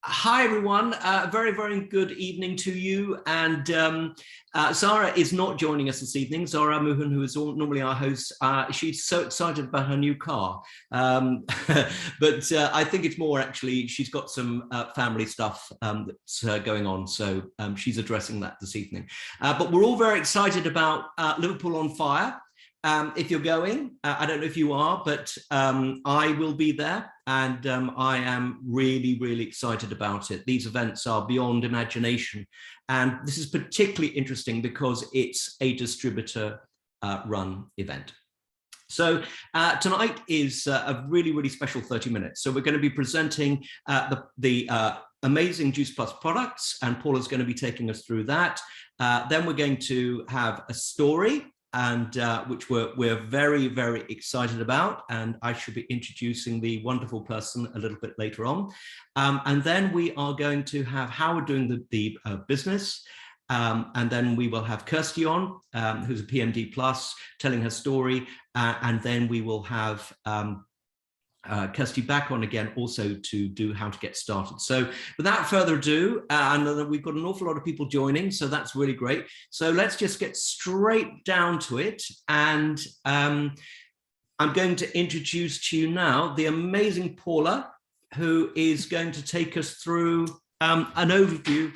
Hi, everyone. Very, very good evening to you. And Zara is not joining us this evening. Zara Muhan, who is normally our host, she's so excited about her new car. But I think it's more actually, she's got some family stuff that's going on. So she's addressing that this evening. But we're all very excited about Liverpool on Fire. If you're going, I don't know if you are, but I will be there, and I am really, really excited about it. These events are beyond imagination, and this is particularly interesting because it's a distributor run event. So tonight is a really, really special 30 minutes. So we're going to be presenting the amazing Juice Plus products, and Paula's going to be taking us through that. Then we're going to have a story, and which we're very, very excited about. And I should be introducing the wonderful person a little bit later on. And then we are going to have Howard doing the business. And then we will have Kirsty on, who's a PMD Plus, telling her story. And then we will have Kirsty back on again also to do how to get started. So without further ado, and we've got an awful lot of people joining, so that's really great. So let's just get straight down to it. And I'm going to introduce to you now the amazing Paula, who is going to take us through an overview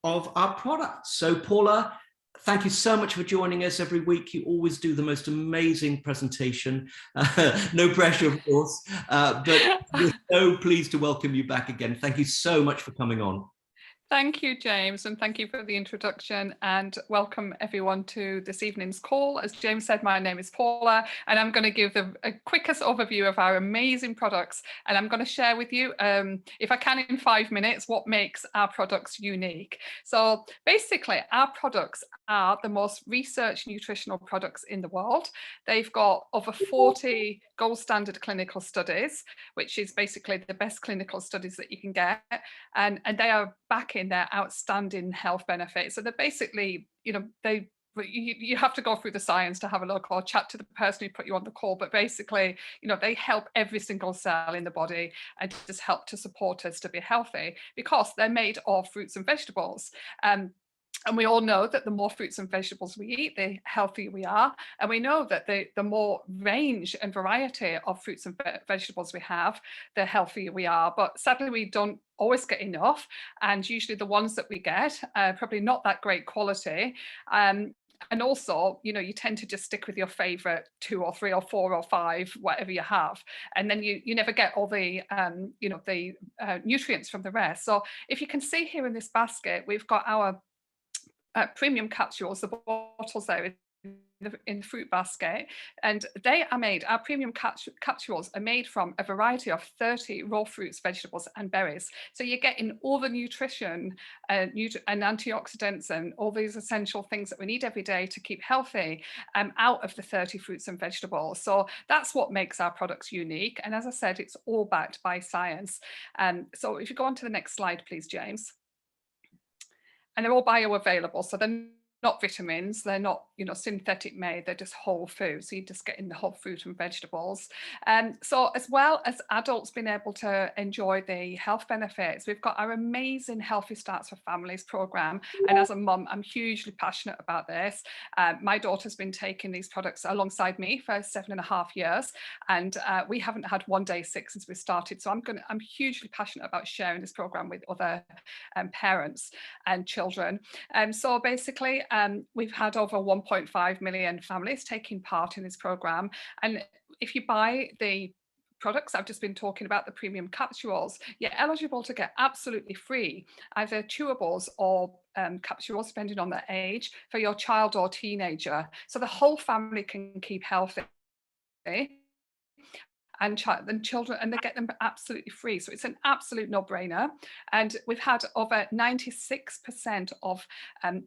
of our products. So Paula, thank you so much for joining us every week. You always do the most amazing presentation. No pressure, of course, but we're so pleased to welcome you back again. Thank you so much for coming on. Thank you, James, and thank you for the introduction, and welcome everyone to this evening's call. As James said, my name is Paula, and I'm going to give a quickest overview of our amazing products, and I'm going to share with you, if I can in 5 minutes, what makes our products unique. So basically, our products are the most researched nutritional products in the world. They've got over 40 gold standard clinical studies, which is basically the best clinical studies that you can get, and they are backing their outstanding health benefits. So they're basically, you have to go through the science to have a look or chat to the person who put you on the call, but basically, they help every single cell in the body and just help to support us to be healthy because they're made of fruits and vegetables. And we all know that the more fruits and vegetables we eat, the healthier we are. And we know that the more range and variety of fruits and vegetables we have, the healthier we are. But sadly, we don't always get enough. And usually the ones that we get are probably not that great quality. And also, you tend to just stick with your favorite 2 or 3 or 4 or 5, whatever you have. And then you never get all the, nutrients from the rest. So if you can see here in this basket, we've got our premium capsules, the bottles there in the fruit basket, and they are made, our premium capsules are made from a variety of 30 raw fruits, vegetables and berries. So you're getting all the nutrition and antioxidants and all these essential things that we need every day to keep healthy out of the 30 fruits and vegetables. So that's what makes our products unique. And as I said, it's all backed by science. So if you go on to the next slide, please, James. And they're all bioavailable, so they're not vitamins, they're not, synthetic made, they're just whole food. So you're just getting the whole fruit and vegetables. So as well as adults being able to enjoy the health benefits, we've got our amazing Healthy Starts for Families program. And as a mum, I'm hugely passionate about this. My daughter's been taking these products alongside me for 7.5 years. And we haven't had one day sick since we started. So I'm hugely passionate about sharing this program with other parents and children. So basically, we've had over 1.5 million families taking part in this program. And if you buy the products I've just been talking about, the premium capsules, you're eligible to get absolutely free either chewables or capsules, depending on their age, for your child or teenager. So the whole family can keep healthy. And children, and they get them absolutely free. So it's an absolute no-brainer. And we've had over 96% of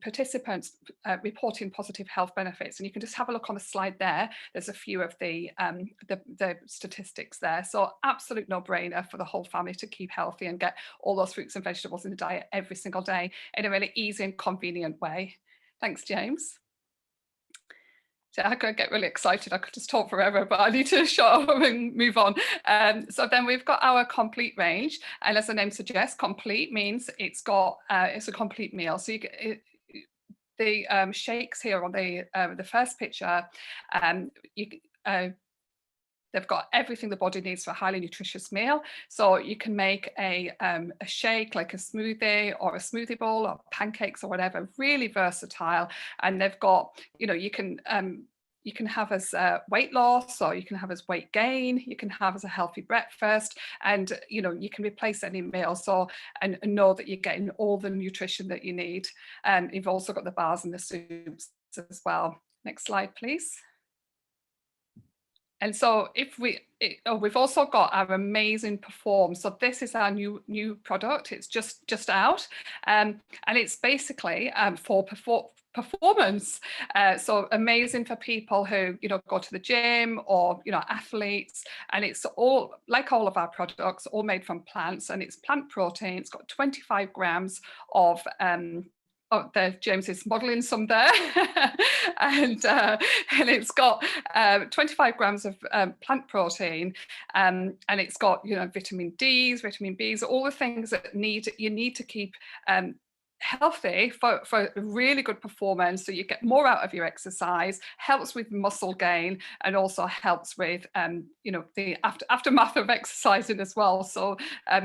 participants reporting positive health benefits. And you can just have a look on the slide there. There's a few of the statistics there. So absolute no-brainer for the whole family to keep healthy and get all those fruits and vegetables in the diet every single day in a really easy and convenient way. Thanks, James. I could get really excited. I could just talk forever, but I need to shut up and move on. So then we've got our complete range, and as the name suggests, complete means it's a complete meal. So the shakes here on the first picture, they've got everything the body needs for a highly nutritious meal. So you can make a shake, like a smoothie or a smoothie bowl or pancakes or whatever, really versatile. And they've got, you can have as weight loss, or you can have as weight gain, you can have as a healthy breakfast, and you can replace any meal, and know that you're getting all the nutrition that you need. You've also got the bars and the soups as well. Next slide, please. And so we've also got our amazing Perform. So this is our new product. It's just out, and it's basically for performance. So amazing for people who go to the gym, or athletes. And it's all, like all of our products, all made from plants, and it's plant protein. It's got 25 grams of oh, there, James is modelling some there. and it's got 25 grams of plant protein, and it's got vitamin D's, vitamin B's, all the things that you need to keep healthy for really good performance, so you get more out of your exercise, helps with muscle gain, and also helps with the aftermath of exercising as well, so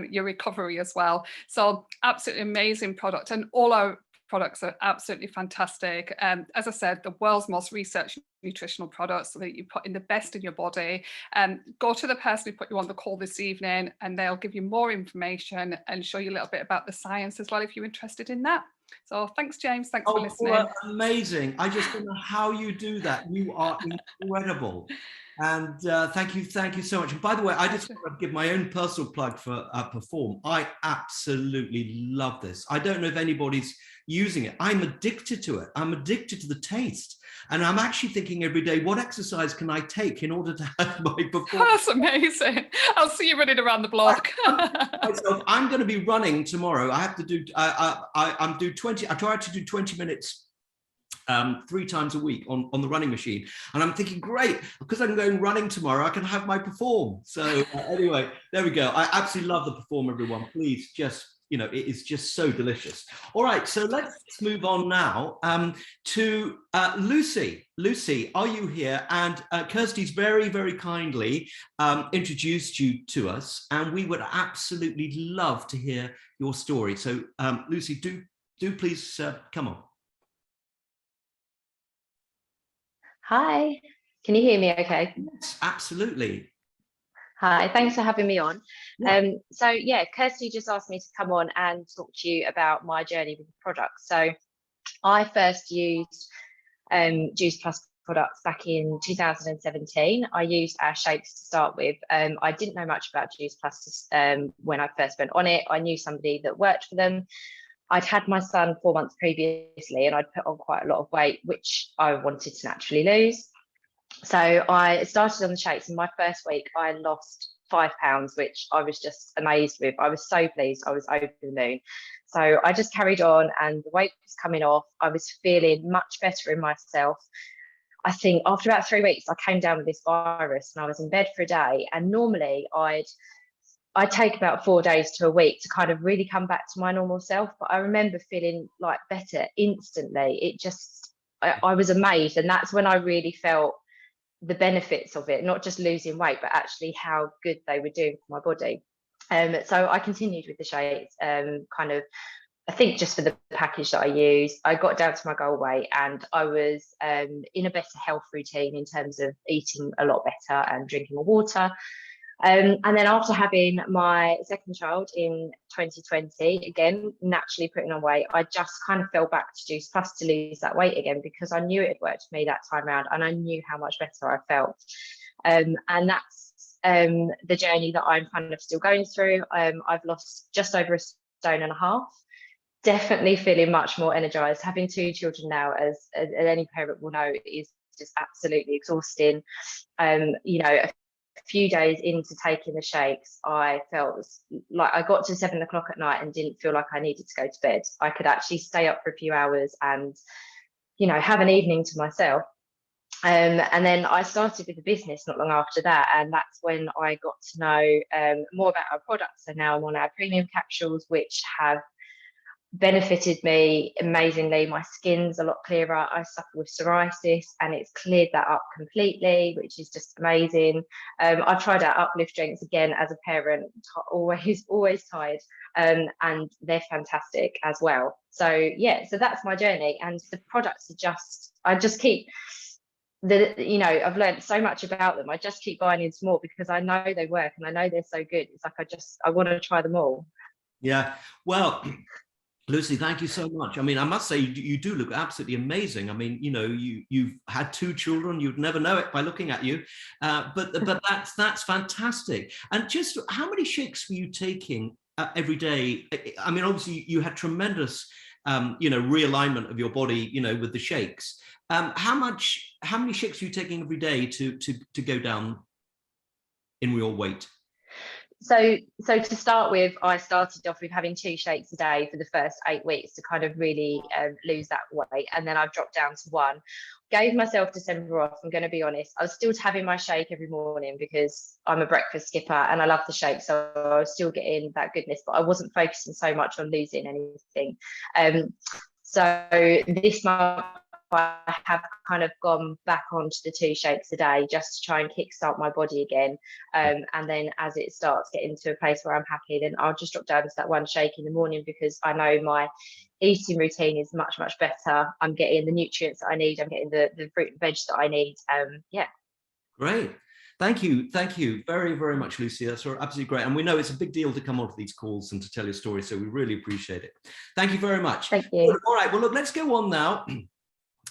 your recovery as well. So absolutely amazing product, and all our products are absolutely fantastic. As I said, the world's most researched nutritional products, so that you put in the best in your body. Go to the person who put you on the call this evening, and they'll give you more information and show you a little bit about the science as well, if you're interested in that. So thanks, James. Thanks for listening. Paula, amazing. I just don't know how you do that. You are incredible. And thank you so much. And by the way, I just want to give my own personal plug for Perform. I absolutely love this. I don't know if anybody's using it. I'm addicted to it. I'm addicted to the taste. And I'm actually thinking every day, what exercise can I take in order to have my performance? That's amazing. I'll see you running around the block. I'm going to be running tomorrow. I have to do, I try to do 20 minutes 3 times a week on the running machine, and I'm thinking, great, because I'm going running tomorrow, I can have my Perform. So anyway, there we go. I absolutely love the Perform, everyone. Please just, it is just so delicious. All right, so let's move on now to Lucy. Lucy, are you here? And Kirsty's very, very kindly introduced you to us, and we would absolutely love to hear your story. So Lucy, do please come on. Hi, can you hear me okay? Yes, absolutely. Hi, thanks for having me on. Yeah. So yeah, Kirsty just asked me to come on and talk to you about my journey with the product. So I first used Juice Plus products back in 2017. I used our shakes to start with. I didn't know much about Juice Plus when I first went on it. I knew somebody that worked for them. I'd had my son 4 months previously, and I'd put on quite a lot of weight, which I wanted to naturally lose. So I started on the shakes, and my first week I lost 5 pounds, which I was just amazed with. I was so pleased. I was over the moon. So I just carried on, and the weight was coming off. I was feeling much better in myself. I think after about 3 weeks, I came down with this virus, and I was in bed for a day. And normally I'd take about 4 days to a week to kind of really come back to my normal self. But I remember feeling like better instantly. I was amazed. And that's when I really felt the benefits of it, not just losing weight, but actually how good they were doing for my body. So I continued with the shakes, I think just for the package that I used. I got down to my goal weight, and I was in a better health routine in terms of eating a lot better and drinking more water. And then after having my second child in 2020, again, naturally putting on weight, I just kind of fell back to Juice Plus to lose that weight again, because I knew it had worked for me that time around, and I knew how much better I felt. And that's the journey that I'm kind of still going through. I've lost just over 1.5 stone. Definitely feeling much more energized. Having 2 children now, as any parent will know, is just absolutely exhausting. A few days into taking the shakes, I felt like I got to 7 o'clock at night and didn't feel like I needed to go to bed. I could actually stay up for a few hours and, have an evening to myself. And then I started with the business not long after that, and that's when I got to know more about our products. So now I'm on our premium capsules, which have benefited me amazingly. My skin's a lot clearer. I suffer with psoriasis, and it's cleared that up completely, which is just amazing. I tried out uplift drinks again as a parent, always tired, and they're fantastic as well. So yeah, so that's my journey, and the products are just, I just keep I've learned so much about them. I just keep buying into more because I know they work and I know they're so good. It's like I want to try them all. Yeah. Well, Lucy, thank you so much. I mean, I must say you do look absolutely amazing. I mean, you've had 2 children. You'd never know it by looking at you, but that's fantastic. And just how many shakes were you taking every day? I mean, obviously you had tremendous, realignment of your body, with the shakes. How many shakes are you taking every day to go down in your weight? So to start with, I started off with having 2 shakes a day for the first 8 weeks to kind of really lose that weight, and then I've dropped down to 1. Gave myself December off. I'm going to be honest, I was still having my shake every morning because I'm a breakfast skipper and I love the shake, so I was still getting that goodness, but I wasn't focusing so much on losing anything. So this month I have kind of gone back onto the 2 shakes a day just to try and kickstart my body again. And then as it starts getting to a place where I'm happy, then I'll just drop down to that 1 shake in the morning, because I know my eating routine is much, much better. I'm getting the nutrients that I need. I'm getting the fruit and veg that I need. Yeah. Great. Thank you very, very much, Lucy. That's absolutely great. And we know it's a big deal to come onto these calls and to tell your story, so we really appreciate it. Thank you very much. Thank you. All right, well, look, let's go on now.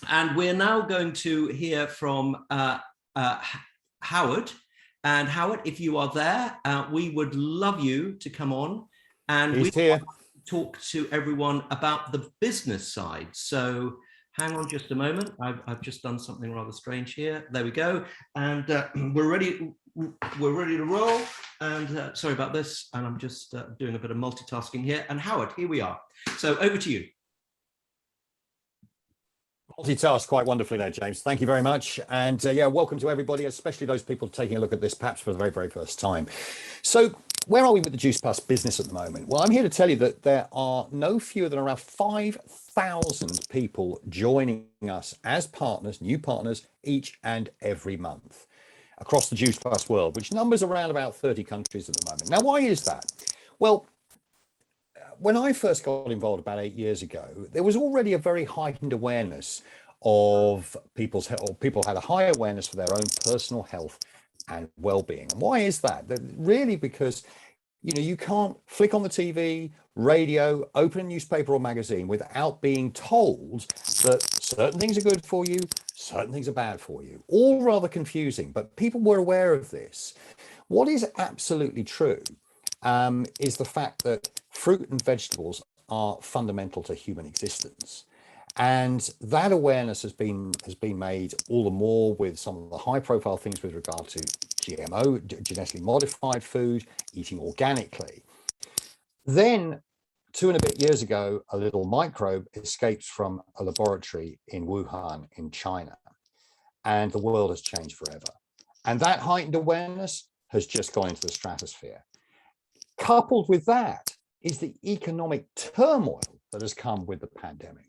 And we're now going to hear from Howard. And Howard, if you are there, we would love you to come on and we talk to everyone about the business side. So hang on just a moment. I've just done something rather strange here. There we go. And we're ready to roll. And sorry about this. And I'm just doing a bit of multitasking here. And Howard, here we are. So over to you. Multitask quite wonderfully there, James. Thank you very much. And yeah, welcome to everybody, especially those people taking a look at this perhaps for the very, very first time. So where are we with the Juice Plus business at the moment? Well, I'm here to tell you that there are no fewer than around 5,000 people joining us as partners, new partners, each and every month across the Juice Plus world, which numbers around about 30 countries at the moment. Now, why is that? Well, when I first got involved about 8 years ago, there was already a very heightened awareness of people's health, or people had a high awareness for their own personal health and well-being. And why is that? Really because, you can't flick on the TV, radio, open a newspaper or magazine without being told that certain things are good for you, certain things are bad for you. All rather confusing, but people were aware of this. What is absolutely true is the fact that fruit and vegetables are fundamental to human existence. And that awareness has been made all the more with some of the high profile things with regard to GMO, genetically modified food, eating organically. Then 2 and a bit years ago, a little microbe escaped from a laboratory in Wuhan in China, and the world has changed forever. And that heightened awareness has just gone into the stratosphere. Coupled with that is the economic turmoil that has come with the pandemic.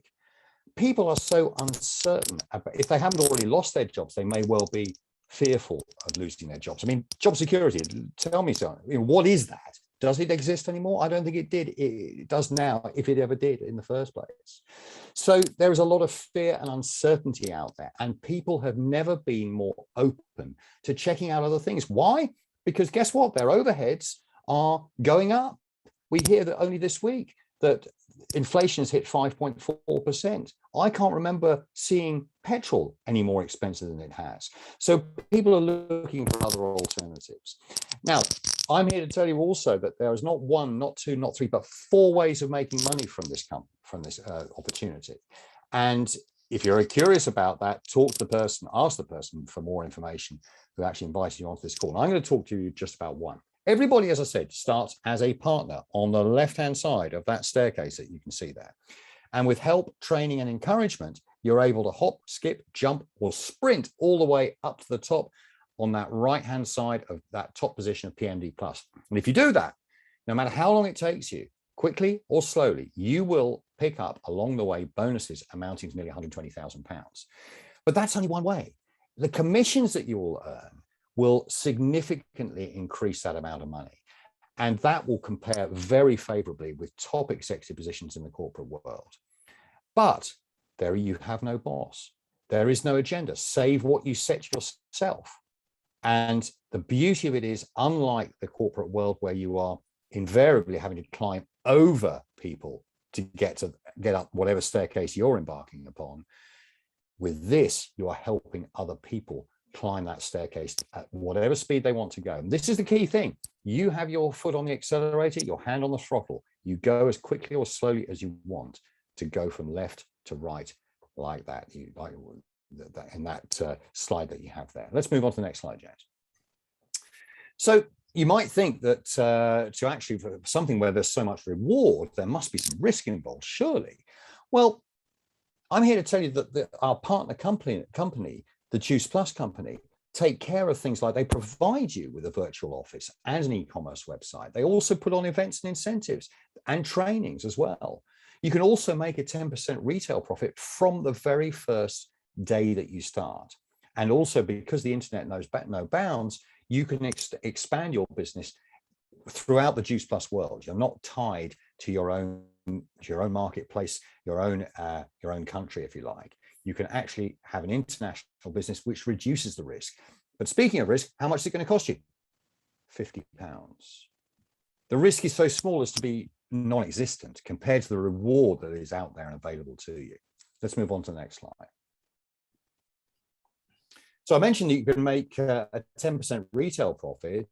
People are so uncertain about, if they haven't already lost their jobs, they may well be fearful of losing their jobs. I mean, job security, tell me something. What is that? Does it exist anymore? I don't think it did. It does now, if it ever did in the first place. So there is a lot of fear and uncertainty out there, and people have never been more open to checking out other things. Why? Because guess what? Their overheads are going up. We hear that only this week that inflation has hit 5.4%. I can't remember seeing petrol any more expensive than it has. So people are looking for other alternatives. Now, I'm here to tell you also that there is not 1, not 2, not 3, but 4 ways of making money from this opportunity. And if you're curious about that, talk to the person, ask the person for more information who actually invited you onto this call. And I'm going to talk to you just about one. Everybody, as I said, starts as a partner on the left-hand side of that staircase that you can see there. And with help, training, and encouragement, you're able to hop, skip, jump, or sprint all the way up to the top on that right-hand side of that top position of PMD Plus. And if you do that, no matter how long it takes you, quickly or slowly, you will pick up along the way bonuses amounting to nearly £120,000. But that's only one way. The commissions that you will earn will significantly increase that amount of money. And that will compare very favorably with top executive positions in the corporate world. But there you have no boss. There is no agenda, save what you set yourself. And the beauty of it is, unlike the corporate world where you are invariably having to climb over people to get up whatever staircase you're embarking upon, with this, you are helping other people climb that staircase at whatever speed they want to go. And this is the key thing. You have your foot on the accelerator, your hand on the throttle. You go as quickly or slowly as you want to go from left to right like that. In that slide that you have there. Let's move on to the next slide, James. So you might think that to actually, for something where there's so much reward, there must be some risk involved, surely. Well, I'm here to tell you that our partner company, the Juice Plus company, take care of things like they provide you with a virtual office and an e-commerce website. They also put on events and incentives and trainings as well. You can also make a 10% retail profit from the very first day that you start. And also, because the internet knows no bounds, you can expand your business throughout the Juice Plus world. You're not tied to your own marketplace, your own country, if you like. You can actually have an international business, which reduces the risk. But speaking of risk, how much is it going to cost you? £50. The risk is so small as to be non-existent compared to the reward that is out there and available to you. Let's move on to the next slide. So I mentioned that you can make a 10% retail profit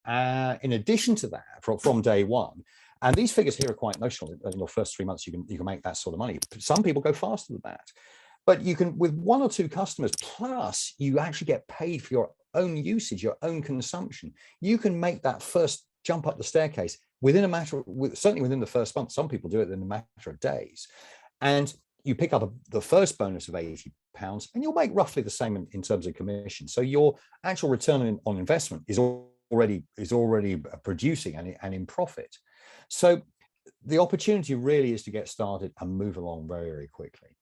in addition to that from day one. And these figures here are quite notional. In your first 3 months, you can make that sort of money. Some people go faster than that. But you can, with 1 or 2 customers, plus you actually get paid for your own usage, your own consumption. You can make that first jump up the staircase within a matter of, certainly within the first month. Some people do it in a matter of days. And you pick up the first bonus of £80 and you'll make roughly the same in terms of commission. So your actual return on investment is already producing and in profit. So the opportunity really is to get started and move along very, very quickly.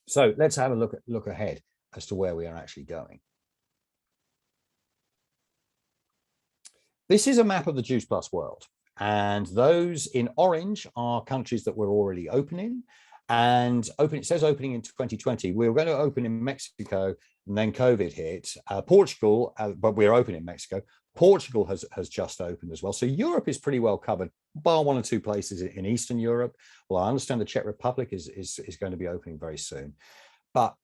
So let's have a look ahead as to where we are actually going. This is a map of the Juice Plus world, and those in orange are countries that we're already open in. And it says opening in 2020. We were going to open in Mexico, and then COVID hit. Portugal, but we're open in Mexico. Portugal has just opened as well. So Europe is pretty well covered, bar 1 or 2 places in Eastern Europe. Well, I understand the Czech Republic is going to be opening very soon. But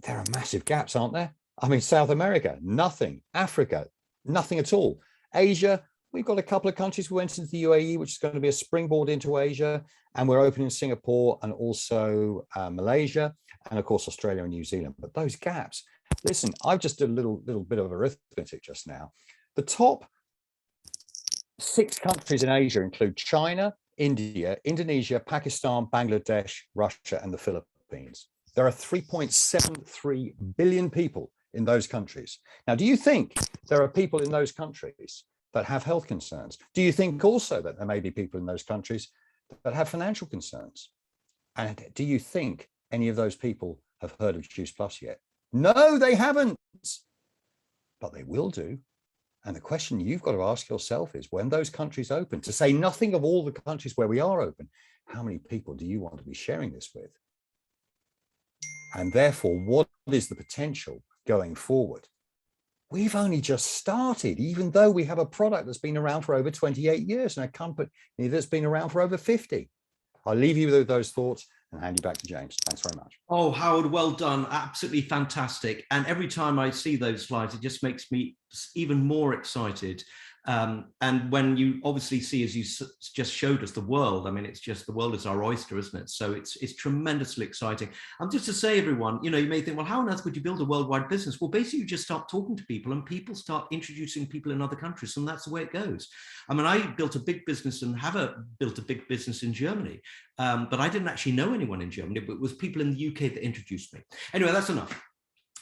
there are massive gaps, aren't there? I mean, South America, nothing. Africa, nothing at all. Asia, we've got a couple of countries. We went into the UAE, which is going to be a springboard into Asia. And we're opening Singapore and also Malaysia, and of course, Australia and New Zealand. But those gaps, listen, I've just did a little bit of arithmetic just now. The top 6 countries in Asia include China, India, Indonesia, Pakistan, Bangladesh, Russia, and the Philippines. There are 3.73 billion people in those countries. Now, do you think there are people in those countries that have health concerns? Do you think also that there may be people in those countries that have financial concerns? And do you think any of those people have heard of Juice Plus yet? No, they haven't, but they will do. And the question you've got to ask yourself is, when those countries open, to say nothing of all the countries where we are open, how many people do you want to be sharing this with? And therefore, what is the potential going forward? We've only just started, even though we have a product that's been around for over 28 years and a company that's been around for over 50. I'll leave you with those thoughts and hand you back to James. Thanks very much. Oh, Howard, well done. Absolutely fantastic. And every time I see those slides, it just makes me even more excited. And when you obviously see, as you just showed us, the world, I mean, it's just, the world is our oyster, isn't it? So it's tremendously exciting. Just to say, everyone, you know, you may think, well, how on earth would you build a worldwide business? Well, basically, you just start talking to people, and people start introducing people in other countries, and that's the way it goes. I mean, I built a big business and built a big business in Germany, but I didn't actually know anyone in Germany, but it was people in the UK that introduced me. Anyway, that's enough.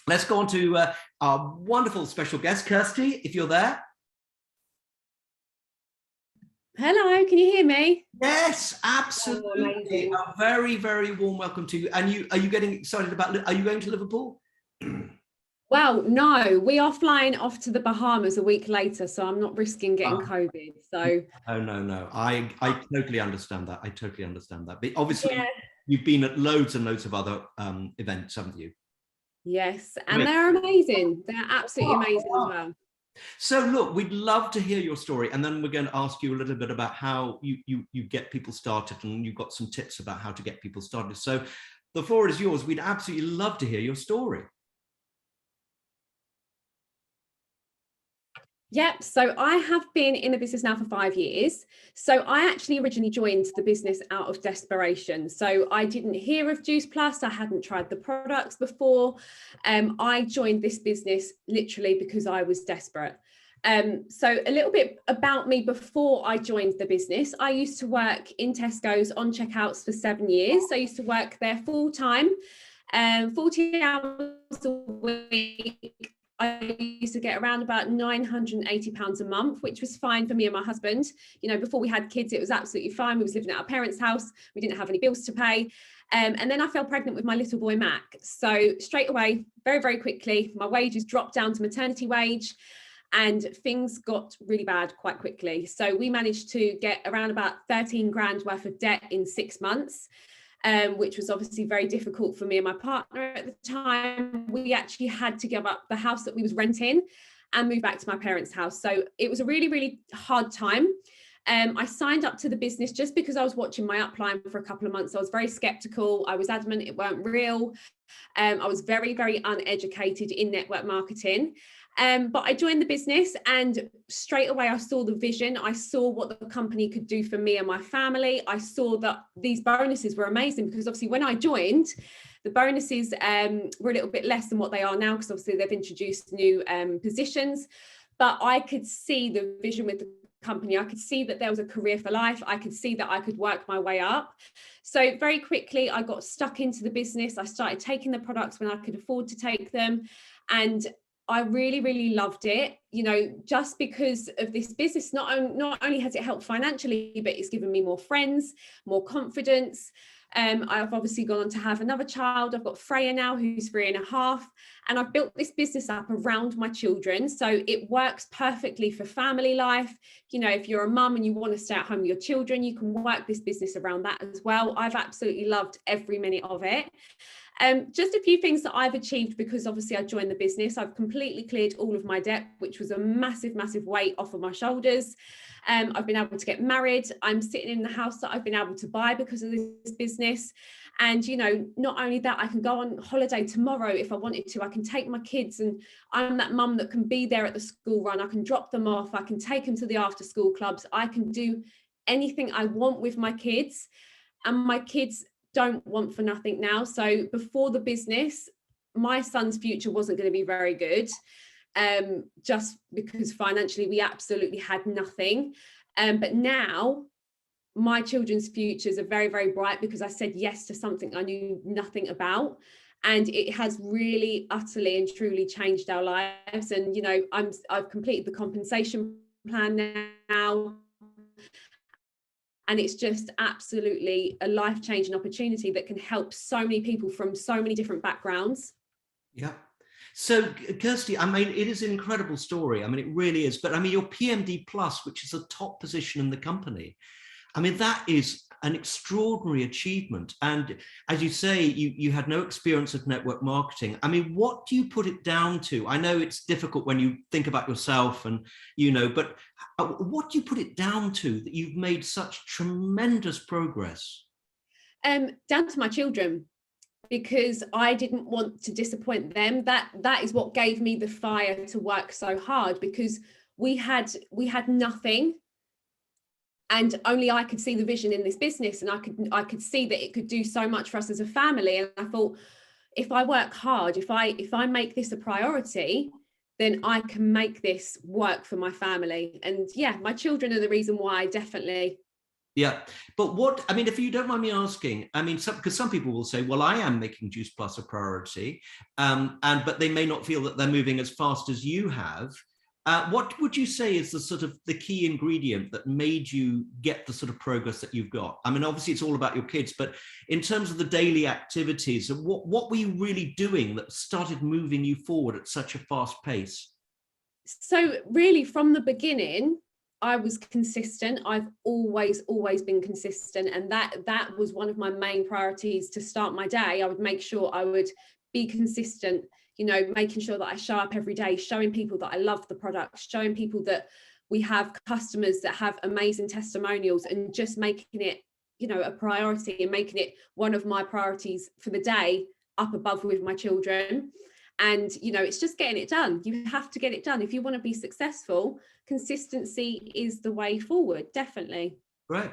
Let's go on to our wonderful special guest, Kirsty, if you're there. Hello, can you hear me? Yes, absolutely. Oh, a very, very warm welcome to you. And are you getting excited about, are you going to Liverpool? Well, no, we are flying off to the Bahamas a week later, so I'm not risking getting COVID. So no. I totally understand that. I totally understand that. But obviously, yeah. You've been at loads and loads of other events, haven't you? Yes, and they're amazing. They're absolutely amazing as well. So look, we'd love to hear your story, and then we're going to ask you a little bit about how you get people started, and you've got some tips about how to get people started. So the floor is yours. We'd absolutely love to hear your story. Yep, so I have been in the business now for 5 years. So I actually originally joined the business out of desperation. So I didn't hear of Juice Plus. I hadn't tried the products before. I joined this business literally because I was desperate. So a little bit about me before I joined the business. I used to work in Tesco's on checkouts for 7 years. I used to work there full time, 40 hours a week. I used to get around about £980 a month, which was fine for me and my husband. You know, before we had kids, it was absolutely fine. We was living at our parents' house. We didn't have any bills to pay. And then I fell pregnant with my little boy, Mac. So straight away, very, very quickly, my wages dropped down to maternity wage, and things got really bad quite quickly. So we managed to get around about 13 grand worth of debt in 6 months. Which was obviously very difficult for me and my partner at the time. We actually had to give up the house that we was renting and move back to my parents' house. So it was a really, really hard time. I signed up to the business just because I was watching my upline for a couple of months. I was very skeptical. I was adamant it weren't real. I was very, very uneducated in network marketing. But I joined the business, and straight away I saw the vision. I saw what the company could do for me and my family. I saw that these bonuses were amazing, because obviously when I joined, the bonuses were a little bit less than what they are now, because obviously they've introduced new positions. But I could see the vision with the company. I could see that there was a career for life. I could see that I could work my way up. So very quickly I got stuck into the business. I started taking the products when I could afford to take them, and I really, really loved it, you know, just because of this business. Not only has it helped financially, but it's given me more friends, more confidence. I've obviously gone on to have another child. I've got Freya now, who's 3.5, and I've built this business up around my children. So it works perfectly for family life. You know, if you're a mum and you want to stay at home with your children, you can work this business around that as well. I've absolutely loved every minute of it. Just a few things that I've achieved because obviously I joined the business. I've completely cleared all of my debt, which was a massive, massive weight off of my shoulders. I've been able to get married. I'm sitting in the house that I've been able to buy because of this business. And, you know, not only that, I can go on holiday tomorrow if I wanted to. I can take my kids, and I'm that mum that can be there at the school run. I can drop them off. I can take them to the after school clubs. I can do anything I want with my kids, and my kids don't want for nothing now. So before the business, my son's future wasn't going to be very good, just because financially we absolutely had nothing. But now my children's futures are very, very bright because I said yes to something I knew nothing about. And it has really, utterly and truly changed our lives. And, you know, I've completed the compensation plan now. And it's just absolutely a life-changing opportunity that can help so many people from so many different backgrounds. Yeah. So Kirsty, I mean, it is an incredible story. I mean, it really is. But I mean, your PMD Plus, which is a top position in the company, I mean, that is an extraordinary achievement. And as you say, you had no experience of network marketing. I mean, what do you put it down to? I know it's difficult when you think about yourself and, you know, but what do you put it down to that you've made such tremendous progress? Down to my children, because I didn't want to disappoint them. That is what gave me the fire to work so hard, because we had nothing, and only I could see the vision in this business, and I could see that it could do so much for us as a family. And I thought, if I work hard, if I make this a priority, then I can make this work for my family. And yeah, my children are the reason why, definitely. Yeah, but what, I mean, if you don't mind me asking, I mean, because some people will say, well, I am making Juice Plus a priority, but they may not feel that they're moving as fast as you have. What would you say is the sort of the key ingredient that made you get the sort of progress that you've got? I mean, obviously it's all about your kids, but in terms of the daily activities, what were you really doing that started moving you forward at such a fast pace? So really, from the beginning, I was consistent. I've always been consistent, and that was one of my main priorities to start my day. I would make sure I would be consistent, you know, making sure that I show up every day, showing people that I love the product, showing people that we have customers that have amazing testimonials, and just making it, you know, a priority, and making it one of my priorities for the day, up above with my children. And, you know, it's just getting it done. You have to get it done. If you want to be successful, consistency is the way forward, definitely. Right.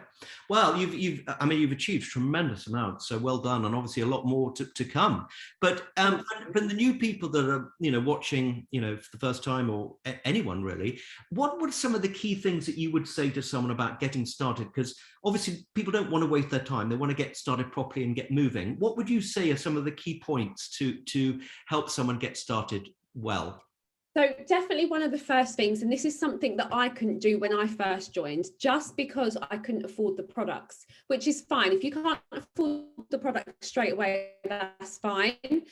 Well, you've achieved tremendous amounts. So well done, and obviously a lot more to come. But for the new people that are, you know, watching, you know, for the first time, or anyone really, what were some of the key things that you would say to someone about getting started? Because obviously people don't want to waste their time; they want to get started properly and get moving. What would you say are some of the key points to help someone get started well? So definitely one of the first things, and this is something that I couldn't do when I first joined, just because I couldn't afford the products, which is fine. If you can't afford the product straight away, that's fine.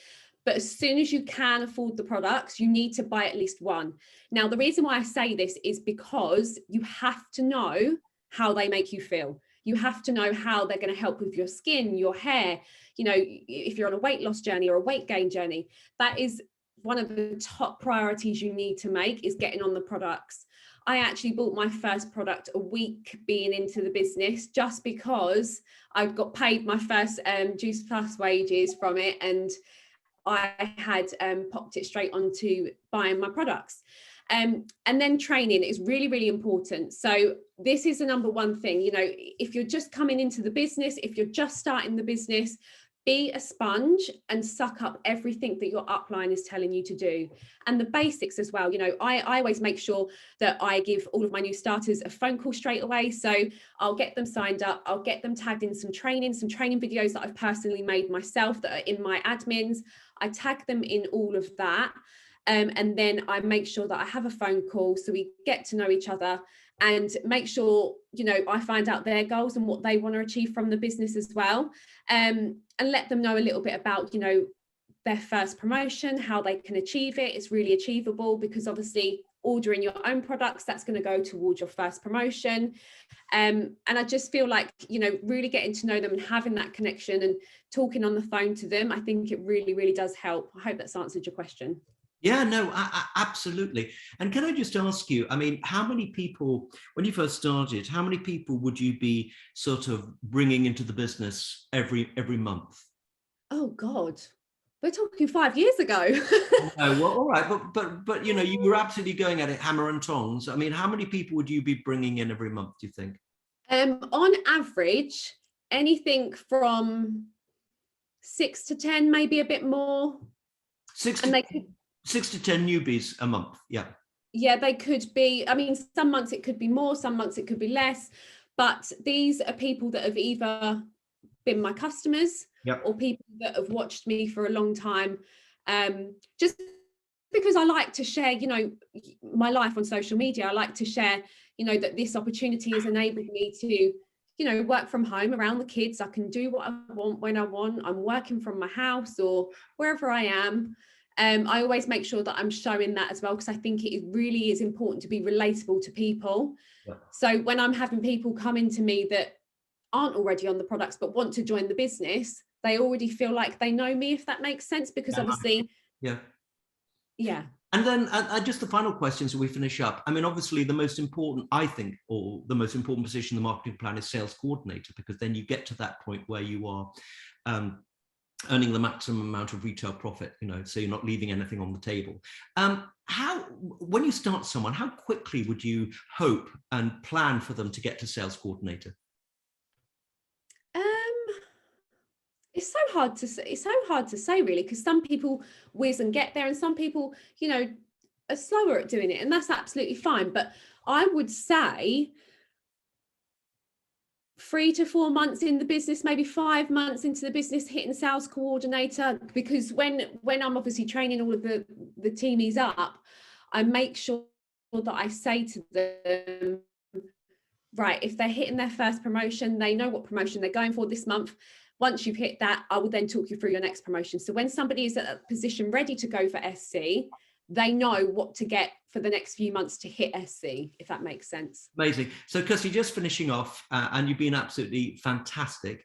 But as soon as you can afford the products, you need to buy at least one. Now, the reason why I say this is because you have to know how they make you feel. You have to know how they're going to help with your skin, your hair. You know, if you're on a weight loss journey or a weight gain journey, that is one of the top priorities you need to make, is getting on the products. I actually bought my first product a week being into the business, just because I got paid my first Juice Plus wages from it, and I had popped it straight onto buying my products. And then training is really, really important. So this is the number one thing. You know, if you're just coming into the business, if you're just starting the business, be a sponge and suck up everything that your upline is telling you to do, and the basics as well. You know, I always make sure that I give all of my new starters a phone call straight away. So I'll get them signed up, I'll get them tagged in some training videos that I've personally made myself that are in my admins. I tag them in all of that. And then I make sure that I have a phone call, so we get to know each other, and make sure, you know, I find out their goals and what they want to achieve from the business as well. And let them know a little bit about, you know, their first promotion, how they can achieve it. It's really achievable, because obviously ordering your own products, that's going to go towards your first promotion. And I just feel like, you know, really getting to know them and having that connection and talking on the phone to them, I think it really, really does help. I hope that's answered your question. Yeah, no, absolutely. And can I just ask you, I mean, how many people, when you first started, how many people would you be sort of bringing into the business every month? Oh God, we're talking 5 years ago. Oh, well, all right, but you know, you were absolutely going at it hammer and tongs. I mean, how many people would you be bringing in every month, do you think? On average, anything from 6 to 10, maybe a bit more. 6 And they could, 6 to 10 newbies a month. Yeah, they could be. I mean, some months it could be more, some months it could be less. But these are people that have either been my customers, or people that have watched me for a long time. Just because I like to share, you know, my life on social media. I like to share, you know, that this opportunity has enabled me to, you know, work from home around the kids. I can do what I want when I want. I'm working from my house or wherever I am. I always make sure that I'm showing that as well, because I think it really is important to be relatable to people. So when I'm having people come into me that aren't already on the products but want to join the business, they already feel like they know me, if that makes sense, because obviously yeah. And then just the final question, so we finish up. I mean, obviously the most important, I think, or the most important position in the marketing plan is sales coordinator, because then you get to that point where you are earning the maximum amount of retail profit, so you're not leaving anything on the table. When you start someone, how quickly would you hope and plan for them to get to sales coordinator? It's so hard to say. It's so hard to say, really, because some people whiz and get there, and some people, are slower at doing it, and that's absolutely fine. But I would say 3 to 4 months in the business, maybe 5 months into the business, hitting sales coordinator, because when I'm obviously training all of the teamies up, I make sure that I say to them, right, if they're hitting their first promotion, they know what promotion they're going for this month. Once you've hit that, I will then talk you through your next promotion. So when somebody is at a position ready to go for SC, they know what to get for the next few months to hit SC, if that makes sense. Amazing. So Kirsty, just finishing off, and you've been absolutely fantastic.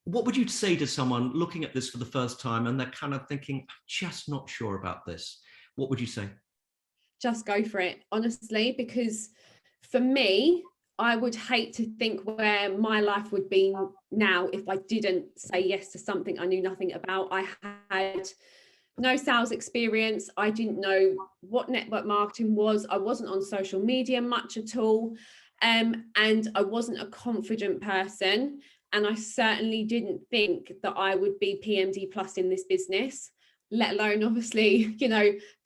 What would you say to someone looking at this for the first time and they're kind of thinking, I'm just not sure about this? What would you say? Just go for it, honestly, because for me, I would hate to think where my life would be now if I didn't say yes to something I knew nothing about. I had no sales experience. I didn't know what network marketing was. I wasn't on social media much at all. And I wasn't a confident person. And I certainly didn't think that I would be PMD plus in this business, let alone obviously,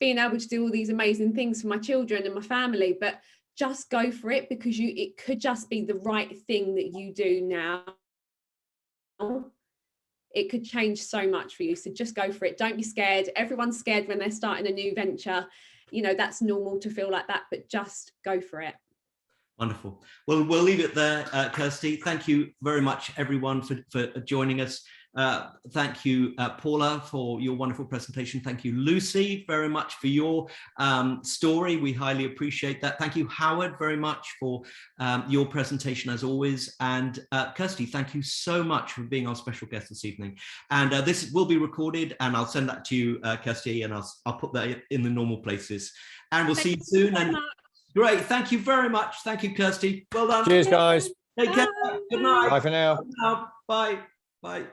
being able to do all these amazing things for my children and my family. But just go for it, because it could just be the right thing that you do now. It could change so much for you. So just go for it. Don't be scared. Everyone's scared when they're starting a new venture. That's normal to feel like that, but just go for it. Wonderful. Well, we'll leave it there, Kirsty. Thank you very much, everyone, for joining us. Thank you, Paula, for your wonderful presentation. Thank you, Lucy, very much for your story. We highly appreciate that. Thank you, Howard, very much for your presentation, as always. And Kirsty, thank you so much for being our special guest this evening. And this will be recorded, and I'll send that to you, Kirsty, and I'll put that in the normal places. And we'll see you soon. And great. Thank you very much. Thank you, Kirsty. Well done. Cheers, guys. Take care. Good night. Bye for now. Bye. Bye.